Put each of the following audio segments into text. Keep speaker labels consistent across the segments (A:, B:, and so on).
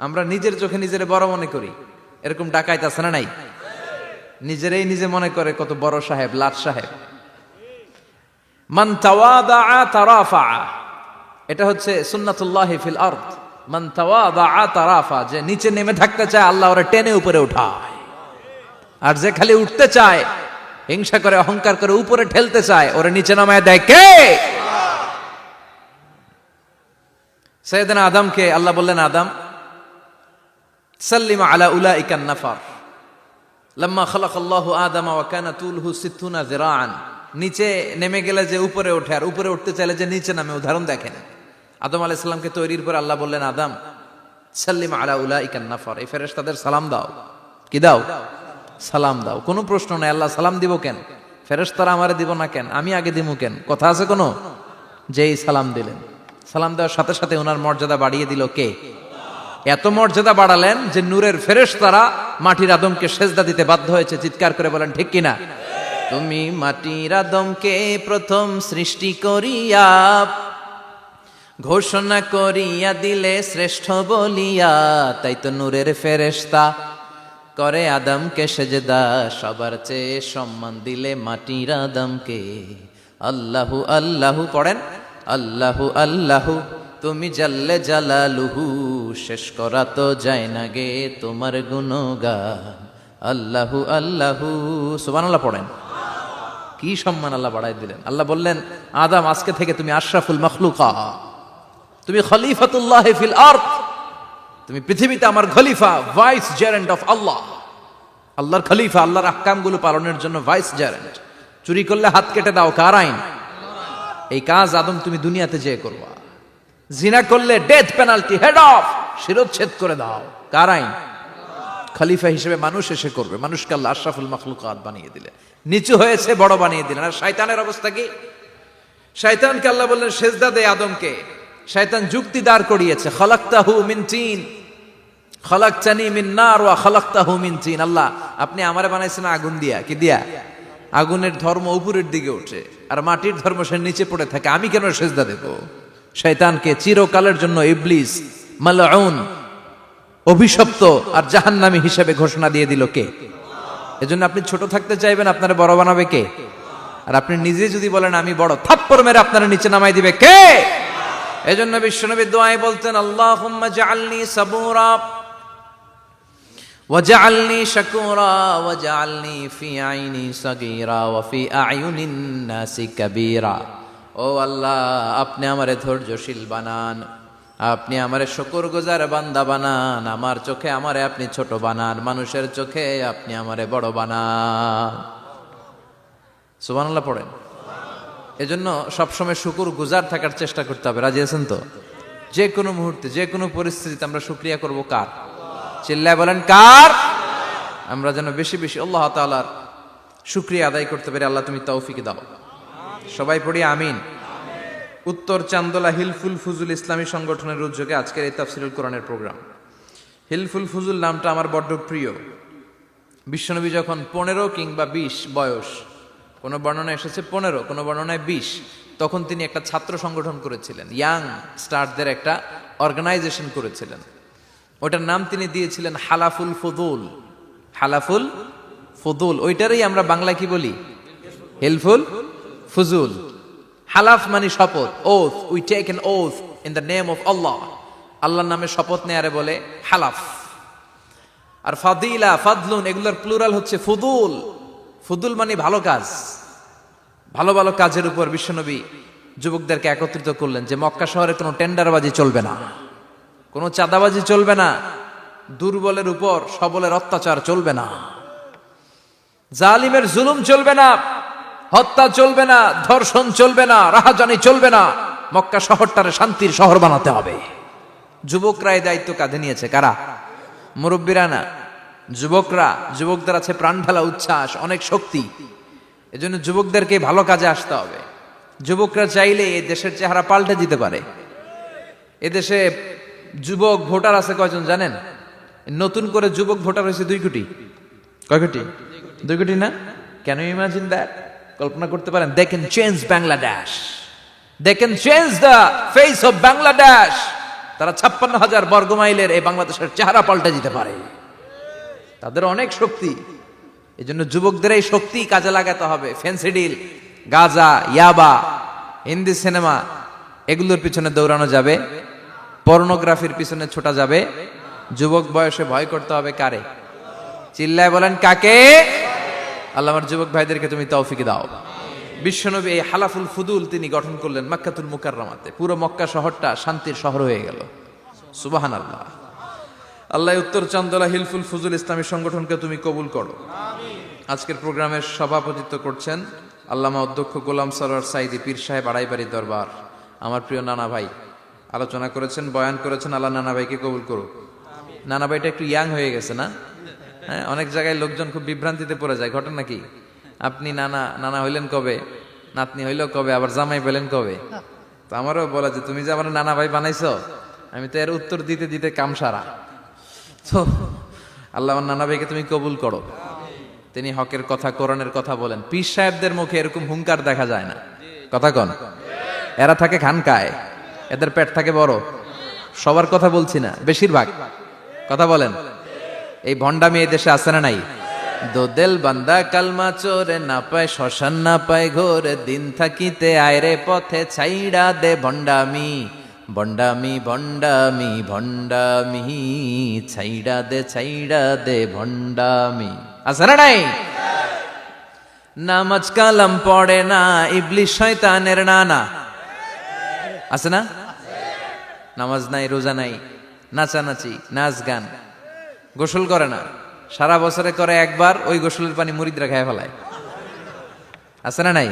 A: আমরা নিজের চোখে নিজের বড় মনে করি, এরকম ডাকাইত আছে না নাই? নিজেরাই নিজে মনে করে কত বড় সাহেব, লাট সাহেব। মান তাওয়াদাআ তারাফা, এটা হচ্ছে সুন্নাতুল্লাহি ফিল আরদ। মান তাওয়াদাআ তারাফা, যে নিচে নেমে থাকতে চায় আল্লাহ ওরে টেনে উপরে উঠায়, আর যে খালি উঠতে চায়, হিংসা করে অহংকার করে উপরে ঠেলতে চায়, ওরে নিচে নামায় দেয় কে? সাইয়েদনা আদমকে আল্লাহ বললেন, আদম সাল্লিম আলা উলাইকান নাফার লাম্মা খালাকাল্লাহু আদামা ওয়া কানা তুলহু 60 যিরাআন। নিচে নেমে গেলে যে উপরে ওঠে, আর উপরে উঠতে চাইলে যে নিচে নামে, উদাহরণ দেখেন। আদম আলাইহিস সালামকে তৈরির পর আল্লাহ বললেন, আদম সাল্লিম আলা উলাইকান নাফার, এই ফেরেশতাদের সালাম দাও। কি দাও? সালাম দাও। কোনো প্রশ্ন নাই, আল্লাহ সালাম দিব কেন? ফেরেশতারা আমারে দিব না কেন? আমি আগে দিব কেন? কথা আছে কোনো? যেই সালাম দিলেন, সালাম দেওয়ার সাথে সাথে ওনার মর্যাদা বাড়িয়ে দিল কে? এত মর্যাদা বাড়ালেন যে নূরের ফেরেশতারা মাটির আদমকে সেজদা দিতে বাধ্য হয়েছে। চিৎকার করে বলেন ঠিক কিনা? তুমি মাটির আদমকে প্রথম সৃষ্টি করিয়া ঘোষণা করিয়া দিলে শ্রেষ্ঠ বলিয়া, তাই তো নূরের ফেরেশতা করে আদমকে সেজদা। সবার চেয়ে সম্মান দিলে মাটির আদমকে। আল্লাহু আল্লাহু পড়েন, আল্লাহু আল্লাহু তুমি জাল্লে জালালুহু, শেষ করা তো যায় না গে তোমার গুণগান। আল্লাহু আল্লাহু, সুবহানাল্লাহ পড়েন। কি সম্মান আল্লাহ বাড়াই দিলেন। আল্লাহ বললেন, আদম আজকে থেকে তুমি আশরাফুল মাখলুকাত, তুমি খলিফাতুল্লাহ ফিল আরদ, তুমি পৃথিবীতে আমার খলিফা, ভাইস জেরেন্ট অফ আল্লাহ। আল্লাহর খলিফা, আল্লাহর আহকামগুলো পালনের জন্য ভাইস জেরেন্ট। চুরি করলে হাত কেটে দাও, কার আইন? এই কাজ আদম তুমি দুনিয়াতে যেয়ে করবা। জিনা করলে ডেথ পেনাল্টি, হেড অফ, শিরোচ্ছেদ করে দাও, কার আইন? খলিফা হিসেবে মানুষ এসে করবে। মানুষকে আল্লাহ আশরাফুল মাখলুকাত বানিয়ে দিলেন, নিচু হয়েছে বড় বানিয়ে দিলেন। আর শয়তানের অবস্থা কি? শয়তানকে আল্লাহ বললেন সেজদা দে আদমকে। শয়তান যুক্তি দাঁড় করিয়েছে, খালাকতাহু মিন তিন খালাকতানি মিন নার ওয়া খালাকতাহু মিন তিন। আল্লাহ আপনি আমারে বানাইছেন আগুন দিয়া। কি দিয়া? আগুনের ধর্ম উপরের দিকে ওঠে, আর মাটির ধর্ম সে নিচে পড়ে থাকে, আমি কেন সেজদা দেব? শয়তানকে চিরকালের জন্য ইবলিস মালউন, অভিশপ্ত আর জাহান্নামী হিসেবে ঘোষণা দিয়ে দিল কে? এজন্য আপনি ছোট থাকতে চাইবেন, আপনারা বড় বানাবে কে? আর আপনি নিজে যদি বলেন আমি বড়, থাপ্পড় মেরে আপনারা নিচে নামাই দিবে কে? এজন্য বিশ্বনবী দোয়ায় বলতেন, আল্লাহুম্মা জাআলনি সাবুরা ওয়াজআলনি শাকুরা ওয়াজআলনি ফি আইনি সাগীরা ওয়া ফি আ'য়ুনিন নাসি কাবীরা। ও আল্লাহ, আপনি আমারে ধৈর্যশীল বানান, আপনি আমারে শুকরগুজার বান্দা বানান, আমার চোখে আমারে আপনি ছোট বানান, মানুষের চোখে আপনি আমারে বড় বানান। সুবহানাল্লাহ পড়েন। এজন্য সবসময় শুকরগুজার থাকার চেষ্টা করতে হবে। রাজি আছেন তো? যে কোনো মুহূর্তে, যে কোনো পরিস্থিতিতে আমরা শুকরিয়া করব কার? চিল্লায় বলেন কার? আমরা যেন বেশি বেশি আল্লাহ তাআলার শুকরিয়া আদায় করতে পারি। আল্লাহ তুমি তৌফিক দাও। সবাই পড়ি আমিন। উত্তর চান্দোলা হিলফুল ফুজুল ইসলামী সংগঠনের উদ্যোগে আজকের এই তাফসীরুল কোরআনের প্রোগ্রাম। হিলফুল ফুজুল নামটা আমার বড্ড প্রিয়। বিশ্বনবী যখন 15 কিংবা 20 বয়স, কোনো বর্ণনায় এসেছে 15, কোনো বর্ণনায় 20, তখন তিনি একটা ছাত্র সংগঠন করেছিলেন, ইয়াং স্টারদের একটা অর্গানাইজেশন করেছিলেন। ওটার নাম তিনি দিয়েছিলেন হালাফুল ফুদুল। হালাফুল ফুদুল, ওইটারই আমরা বাংলা কি বলি? হিলফুল ফুজুল। হালাফ মানে শপথ, oath, we take an oath in the name of Allah. আল্লাহর নামে শপথ নেয়ারে বলে হালাফ। আর ফাদিলা, ফাদলুন, এগুলোর প্লুরাল হচ্ছে ফুদুল। ফুদুল মানে ভালো কাজ। ভালো ভালো কাজের উপর বিশ্বনবী যুবকদেরকে একত্রিত করলেন যে মক্কা শহরে কোনো টেন্ডারবাজি চলবে না, কোনো চাঁদাবাজি চলবে না, দুর্বলের উপর সবলের অত্যাচার চলবে না, জালিমের জুলুম চলবে না, হত্যা চলবে না, ধর্ষণ চলবে না, রাহাজানি চলবে না। মক্কা শহরটারে শান্তির শহর বানাতে হবে। যুবকরা এই দায়িত্ব কাঁধে নিয়েছে। কারা? মুরব্বীরা না, যুবকরা। যুবকদের আছে প্রাণ ঢালা উচ্ছ্বাস, অনেক শক্তি। এজন্য যুবকদেরকে ভালো কাজে আসতে হবে। যুবকরা চাইলে এই দেশের চেহারা পাল্টে দিতে পারে। এদেশে যুবক ভোটার আছে কয়জন জানেন? নতুন করে যুবক ভোটার হয়েছে 2 কোটি। কয় কোটি? 2 কোটি না? Can you imagine that? কল্পনা করতে পারেন? They can change Bangladesh, they can change the face of Bangladesh. তারা 56,000 বর্গমাইলের এই বাংলাদেশের চেহারা পাল্টে দিতে পারে। তাদের অনেক শক্তি। এই জন্য যুবকদের এই শক্তি কাজে লাগাতে হবে। ফেন্সিডিল, গাঁজা, ইয়াবা, হিন্দি সিনেমা এগুলোর পিছনে দৌড়ানো যাবে, পর্নোগ্রাফির পিছনে ছোটা যাবে। যুবক বয়সে ভয় করতে হবে কারে? চিল্লায় বলেন কাকে? আল্লাহ আমার যুবক ভাইদেরকে তুমি তৌফিক দাও। বিশ্বনবী এই হালাফুল ফুদুল তিনি গঠন করলেন মক্কাতুল মুকাররমাতে। পুরো মক্কা শহরটা শান্তির শহর হয়ে গেল। সুবহানাল্লাহ। আল্লাহ উত্তর চান্দলা হিলফুল ফুজুল ইসলামী সংগঠনকে তুমি কবুল করো। আজকের প্রোগ্রামের সভাপতিত্ব করছেন আল্লামা অধ্যক্ষ গোলাম সরোয়ার সাইদি পীর সাহেব আড়াইবাড়ি দরবার। আমার প্রিয় নানা ভাই আলোচনা করেছেন, বয়ান করেছেন। আল্লাহ নানা ভাইকে কবুল করো। নানা ভাইটা একটু ইয়াং হয়ে গেছে না? হ্যাঁ, অনেক জায়গায় লোকজন খুব বিভ্রান্তিতে পড়ে যায়। ঘটনা কি? আপনি নানা নানা হইলেন কবে, নাতনি হইল কবে, আবার জামাই পেলেন কবে? তো আমারও বলা যে তুমি যে আমার নানা ভাই বানাইছো, আমি তো এর উত্তর দিতে দিতে কাম সারা। তো আল্লাহ আমার নানা ভাইকে তুমি কবুল করো। তিনি হকের কথা, কোরআনের কথা বলেন। পীর সাহেবদের মুখে এরকম হুঙ্কার দেখা যায় না। কথা কন? এরা থাকে খানকায়, এদের পেট থাকে বড়। সবার কথা বলছি না, বেশিরভাগ। কথা বলেন। এই ভণ্ডামি এই দেশে আছে না নাই? দোদেল বান্দা কালমা চোরে, না পায় শ্মশান না পায় ঘোরে, দিন থাকিতে আয়রে পথে ছাইড়া দে ভণ্ডামি। ভণ্ডামি ভণ্ডামি ভণ্ডামি, ছাইড়া দে ভণ্ডামি। আছে না নাই? নামাজ কালাম পড়ে না, ইবলিশ শয়তানের নানা। আছে না? নামাজ নাই, রোজা নাই, নাচানাচি, নাচ গান, গোসল করে না, সারা বছরে করে একবার, ওই গোসলের পানি মুরিদরা খেয়ে ফেলায়। আছে না নাই?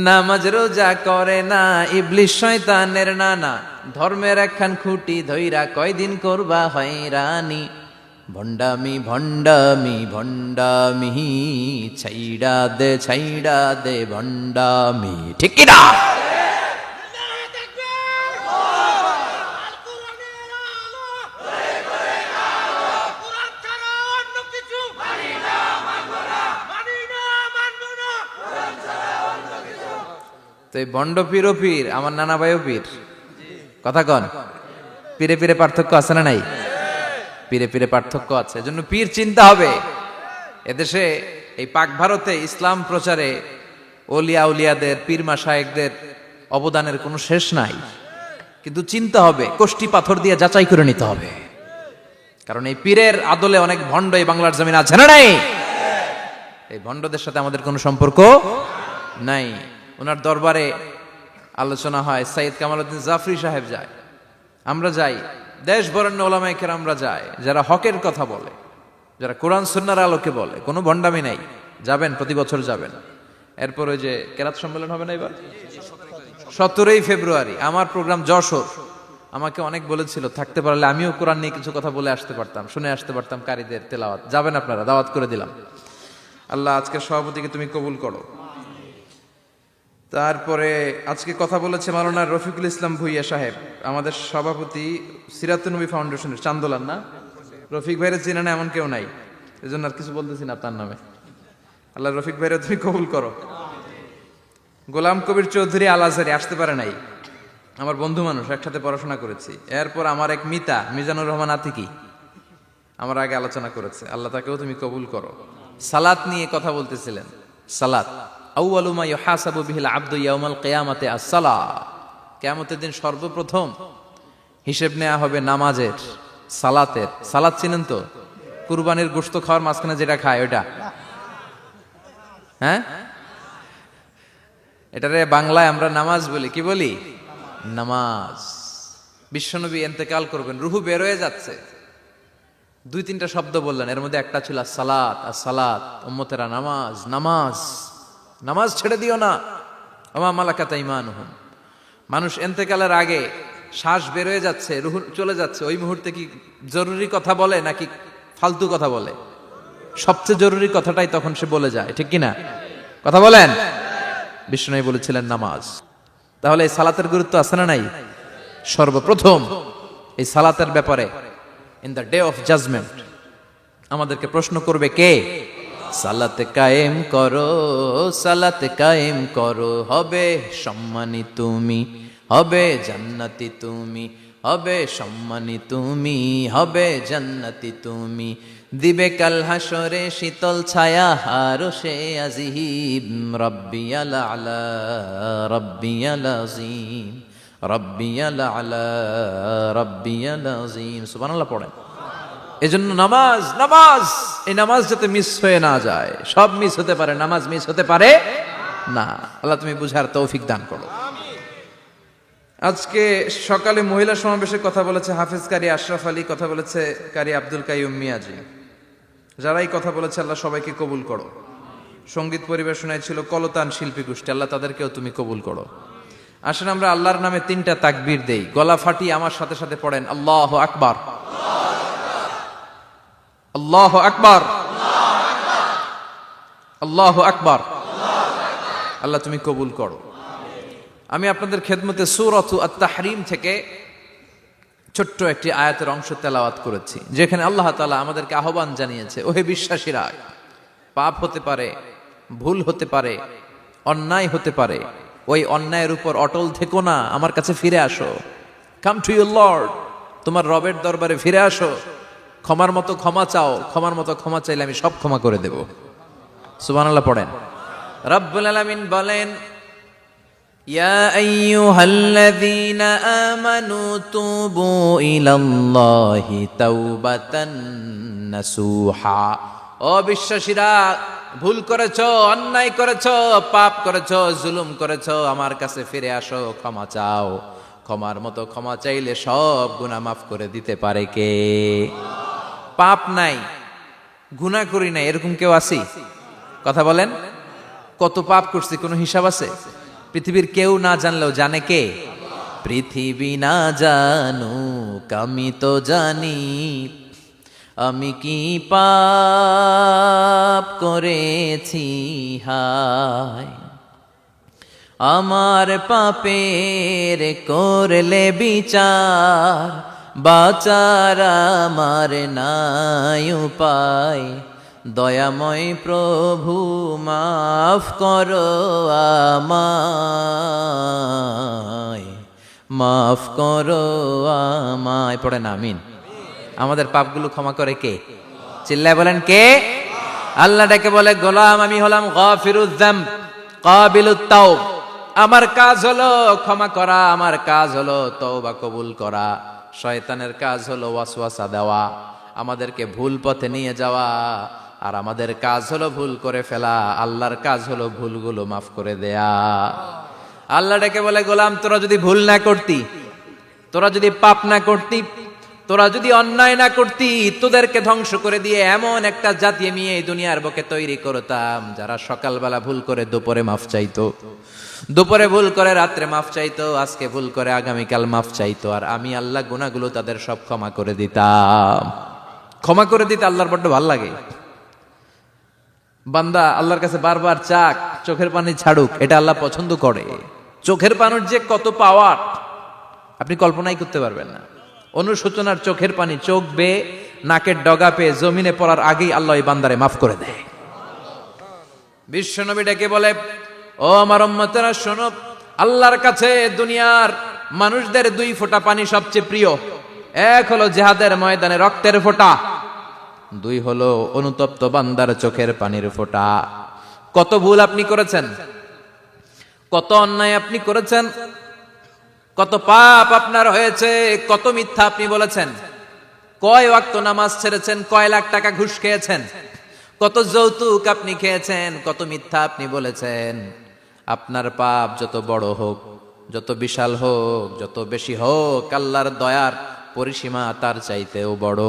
A: নামাজ রোজা করে না, ইবলিশ শয়তানের নানা, ধর্মের একখান খুঁটি ধইরা কয়দিন করবা হয়রানি। ভণ্ডামি ভণ্ডামি ভণ্ডামি, ছাইড়া দে ভণ্ডামি। ঠিক কি না? তো এই বন্ড পীর ও পীর, আমার নানা ভাইও পীর। কথা কন। পীরে পীরে পার্থক্য আছে না নাই? পীরে পীরে পার্থক্য আছে। এজন্য পীর চিন্তা হবে। এদেশে এই পাক ভারতে ইসলাম প্রচারে ওলিয়া উলিয়াদের, পীর মাশায়েখদের অবদানের কোনো শেষ নাই। কিন্তু চিন্তা হবে, কষ্টি পাথর দিয়ে যাচাই করে নিতে হবে। কারণ এই পীরের আদলে অনেক ভণ্ড এই বাংলার জমিন আছে না নাই? এই ভণ্ডদের সাথে আমাদের কোনো সম্পর্ক নাই। ওনার দরবারে আলোচনা হয়, সাইয়্যিদ কামালউদ্দিন জাফরি সাহেব যায়, আমরা যাই, দেশ বরেণ্য ওলামায়ে কেরামরা যায়, যারা হকের কথা বলে, যারা কোরআন সুন্নাহর আলোকে বলে। কোনো ভণ্ডামি নাই। যাবেন, প্রতি বছর যাবেন। এরপর ওই যে কেরাত সম্মেলন হবে না এবার 17ই ফেব্রুয়ারি, আমার প্রোগ্রাম যশোর। আমাকে অনেক বলেছিল থাকতে পারলে আমিও কোরআন নিয়ে কিছু কথা বলে আসতে পারতাম, শুনে আসতে পারতাম কারীদের তেলাওয়াত। যাবেন আপনারা, দাওয়াত করে দিলাম। আল্লাহ আজকের সভাপতিকে তুমি কবুল করো। তারপরে আজকে কথা বলেছে মাওলানা রফিকুল ইসলাম ভুইয়া সাহেব, আমাদের সভাপতি সিরাতুন নবী ফাউন্ডেশনের চান্দোলার। না, রফিক ভাইরে চিনে না এমন কেউ নাই, এজন্য আর কিছু বলতেছি না আপনার নামে। আল্লাহ রফিক ভাইরে তুমি কবুল করো। গোলাম কবির চৌধুরী আল আজহারি আসতে পারে নাই, আমার বন্ধু মানুষ, একসাথে পড়াশোনা করেছি। এরপর আমার এক মিতা মিজানুর রহমান আতিকি আমার আগে আলোচনা করেছে, আল্লাহ তাকেও তুমি কবুল করো। সালাত নিয়ে কথা বলতেছিলেন। সালাত আউয়ালু মা ইউহাসাবু বিহিল আবদু ইয়াউমাল কিয়ামাতি আস-সালাহ। কিয়ামতের দিন সর্বপ্রথম হিসেব নেওয়া হবে নামাজের, সালাতের। সালাত চিনেন তো? কুরবানির গোশত খাওয়ার মাঝখানে যেটা খায় ওটা, হ্যাঁ, এটারে বাংলায় আমরা নামাজ বলি। কি বলি? নামাজ। বিশ্বনবী ইন্তেকাল করবেন, রুহু বের হয়ে যাচ্ছে, 2-3টা শব্দ বললেন, এর মধ্যে একটা ছিল সালাত। আর সালাত, উম্মতেরা নামাজ, নামাজ, নামাজ ছেড়ে দিও না। ওমা মালাকাত আইমানুহুম। মানুষ ইন্তেকালের আগে শ্বাস বের হয়ে যাচ্ছে, রুহু চলে যাচ্ছে, ওই মুহূর্তে কি জরুরি কথা বলে নাকি ফালতু কথা বলে? সবচেয়ে জরুরি কথাটাই তখন সে বলে যায়, ঠিক কিনা? কথা বলেন। বিষ্ণু বলেছিলেন নামাজ। তাহলে এই সালাতের গুরুত্ব আছে না নাই? সর্বপ্রথম এই সালাতের ব্যাপারে in the day of judgement আমাদেরকে প্রশ্ন করবে কে? সালাতে কায়েম করো, সালাতে কায়েম করো, হবে সম্মানী তুমি, হবে জান্নাতি তুমি, হবে সম্মানী তুমি, হবে জান্নাতি তুমি, দিবে কাল হাসরে শীতল ছায়া আরশে আজিম। রব্বিয়াল আলা রব্বিয়াল আযীম রব্বিয়াল আলা রব্বিয়াল আযীম। সুবহানাল্লাহ পড়েন। এজন্য নামাজ নামাজ এই নামাজ যাতে মিস হয়ে না যায়। সব মিস হতে পারে, নামাজ মিস হতে পারে না। আল্লাহ তুমি বুঝার তৌফিক দান করো। আজকে সকালে মহিলা সমাবেশে কথা বলেছে হাফেজ কারি আশরাফ আলী, কথা বলেছে কারি আব্দুল কাইয়ুম মিয়াজি। যারাই কথা বলেছে আল্লাহ সবাইকে কবুল করো। সঙ্গীত পরিবেশনায় ছিল কলতান শিল্পী গোষ্ঠী, আল্লাহ তাদেরকেও তুমি কবুল করো। আসেন আমরা আল্লাহর নামে 3টা তাকবীর দেই, গলা ফাটিয়ে আমার সাথে সাথে পড়েন আল্লাহু আকবার, আল্লাহু আকবার, আল্লাহু আকবার। আল্লাহ তুমি কবুল করো। আমি আপনাদের খেদমতে সূরাতু আত-তাহরীম থেকে ছোট্ট একটি আয়াতের অংশ তেলাওয়াত করেছি, যেখানে আল্লাহ তাআলা আমাদেরকে আহ্বান জানিয়েছে, ওহে বিশ্বাসীরা, পাপ হতে পারে, ভুল হতে পারে, অন্যায় হতে পারে, ওই অন্যায়ের উপর অটল থেকো না, আমার কাছে ফিরে আসো। কাম টু ইউর লর্ড, তোমার রবের দরবারে ফিরে আসো, ক্ষমার মতো ক্ষমা চাও, ক্ষমার মতো ক্ষমা চাইলে আমি সব ক্ষমা করে দেব। সুবহানাল্লাহ পড়েন। রব্বুল আলামিন বলেন, ইয়া আইয়ুহাল্লাযীনা আমানু তুবু ইলাল্লাহি তাওবাতান নাসুহা। ও বিশ্বাসীরা, ভুল করেছো, অন্যায় করেছো, পাপ করেছো, জুলুম করেছো, আমার কাছে ফিরে আসো, ক্ষমা চাও। ক্ষমার মতো ক্ষমা চাইলে সব গুনাহ মাফ করে দিতে পারে কে? পাপ নাই, গুনাহ করি নাই, এরকম কেউ আছি? কথা বলেন। কত পাপ করছি কোনো হিসাব আছে? পৃথিবীর কেউ না জানলেও জানে কে? পৃথিবী না জানুক আমি তো জানি, আমি কি পাপ করেছি হায়। আমার পাপের করলে বিচার, বাঁচার আমার নাই উপায়। দয়াময় প্রভু মাফ করো আমায়, মাফ করো আমায়। পড়েন আমিন। আমাদের পাপগুলো ক্ষমা করে কে? চিল্লায় বলেন কে? আল্লাহ ডেকে বলে, গোলাম আমি হলাম গাফিরুয যামব কাবিলুত তাওব। আমার কাজ হলো ক্ষমা করা, আমার কাজ হলো তওবা কবুল করা। শয়তানের কাজ হলো ওয়াসওয়াসা দেওয়া, আমাদেরকে ভুল পথে নিয়ে যাওয়া। আর আমাদের কাজ হলো ভুল করে ফেলা, আল্লাহর কাজ হলো ভুলগুলো মাফ করে দেয়া। আল্লাহ ডেকে বলে, গোলাম তোরা যদি ভুল না করতি, তোরা যদি পাপ না করতি, তোরা যদি অন্যায় না করতি, তোদেরকে ধ্বংস করে দিয়ে এমন একটা জাতি আমি এই দুনিয়ার বুকে তৈরি করতাম, যারা সকালবেলা ভুল করে দুপুরে মাফ চাইতো, দুপুরে ভুল করে রাত্রে মাফ চাইতো, আজকে ভুল করে আগামীকাল মাফ চাইতো। আর আমি আল্লাহ গুনাহগুলো তাদের সব ক্ষমা করে দিতাম। ক্ষমা করে দিতে আল্লাহর বড্ড ভালো লাগে। বান্দা আল্লাহর কাছে বারবার চাক, চোখের পানি ছাড়ুক, এটা আল্লাহ পছন্দ করে। চোখের পানির যে কত পাওয়ার আপনি কল্পনাই করতে পারবেন না। অনুশোচনার চোখের পানি চোখ বেয়ে নাকের ডগা পেয়ে জমিনে পড়ার আগেই আল্লাহ এই বান্দারে মাফ করে দেয়। বিশ্বনবী ডেকে বলে, ও আমার উম্মতেরা শোনো, আল্লাহর কাছে দুনিয়ার মানুষদের 2 ফোঁটা পানি সবচেয়ে প্রিয়। এক হলো জিহাদের ময়দানে রক্তের ফোঁটা, 2 হলো অনুতপ্ত বান্দার চোখের পানির ফোঁটা। কত ভুল আপনি করেছেন, কত অন্যায় আপনি করেছেন, কত পাপ আপনার হয়েছে, কত মিথ্যা আপনি বলেছেন, কয় ওয়াক্ত নামাজ ছেড়েছেন, কয় লাখ টাকা ঘুষ খেয়েছেন, কত যৌতুক আপনি খেয়েছেন, কত মিথ্যা আপনি বলেছেন। আপনার পাপ যত বড় হোক, যত বিশাল হোক, যত বেশি হোক, আল্লাহর দয়ার পরিসীমা তার চাইতেও বড়।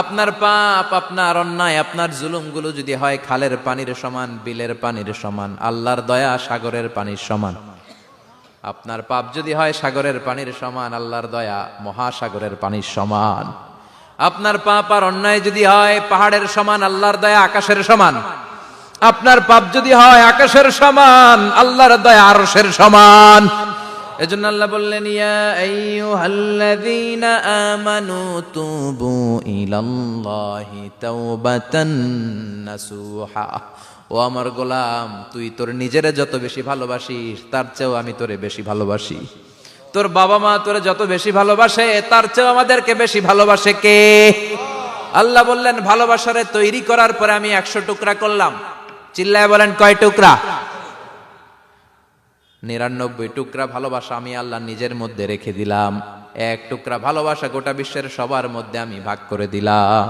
A: আপনার পাপ, আপনার অন্যায়, আপনার জুলুমগুলো যদি হয় খালের পানির সমান, বিলের পানির সমান, আল্লাহর দয়া সাগরের পানির সমান। আপনার পাপ যদি হয় সাগরের পানির সমান, আল্লাহর দয়া মহাসাগরের পানির সমান। আপনার পাপ আর অন্যায় যদি হয় পাহাড়ের সমান, আল্লাহর দয়া আকাশের সমান। আপনার পাপ যদি হয় আকাশের সমান, আল্লাহর দয়া আরশের সমান। এজন্য আল্লাহ বললেন, ইয়া আইয়ুহাল্লাযীনা আমানু তুবু ইলাল্লাহি তাওবাতান নাসুহা। ও আমার গোলাম, তুই তোর নিজেরে যত বেশি ভালোবাসিস, তার চেয়েও আমি তোরে বেশি ভালোবাসি। তোর বাবা মা তোরে যত বেশি ভালোবাসে তার চেয়ে আমাদেরকে বেশি ভালোবাসে কে? আল্লাহ বললেন ভালোবাসারে তৈরি করার পরে আমি 100 টুকরা করলাম। চিল্লায় বলেন কয় টুকরা? 99 টুকরা ভালোবাসা আমি আল্লাহ নিজের মধ্যে রেখে দিলাম। 1 টুকরা ভালোবাসা গোটা বিশ্বের সবার মধ্যে আমি ভাগ করে দিলাম।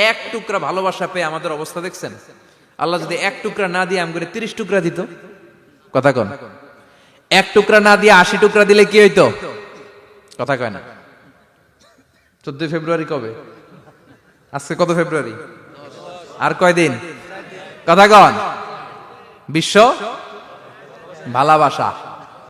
A: 1 টুকরা ভালোবাসা পেয়ে আমাদের অবস্থা দেখছেন? আল্লাহ যদি 1 টুকরা না দিয়ে আমগরে 30 টুকরা দিত, কথা কন, 1 টুকরা না দিয়ে 80 টুকরা দিলে কি হইতো? কথা কয় না। 14 ফেব্রুয়ারি কবে? আজকে কত ফেব্রুয়ারি? আর কয়দিন? কথা কন। বিশ্ব ভালোবাসা